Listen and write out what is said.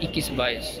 21-22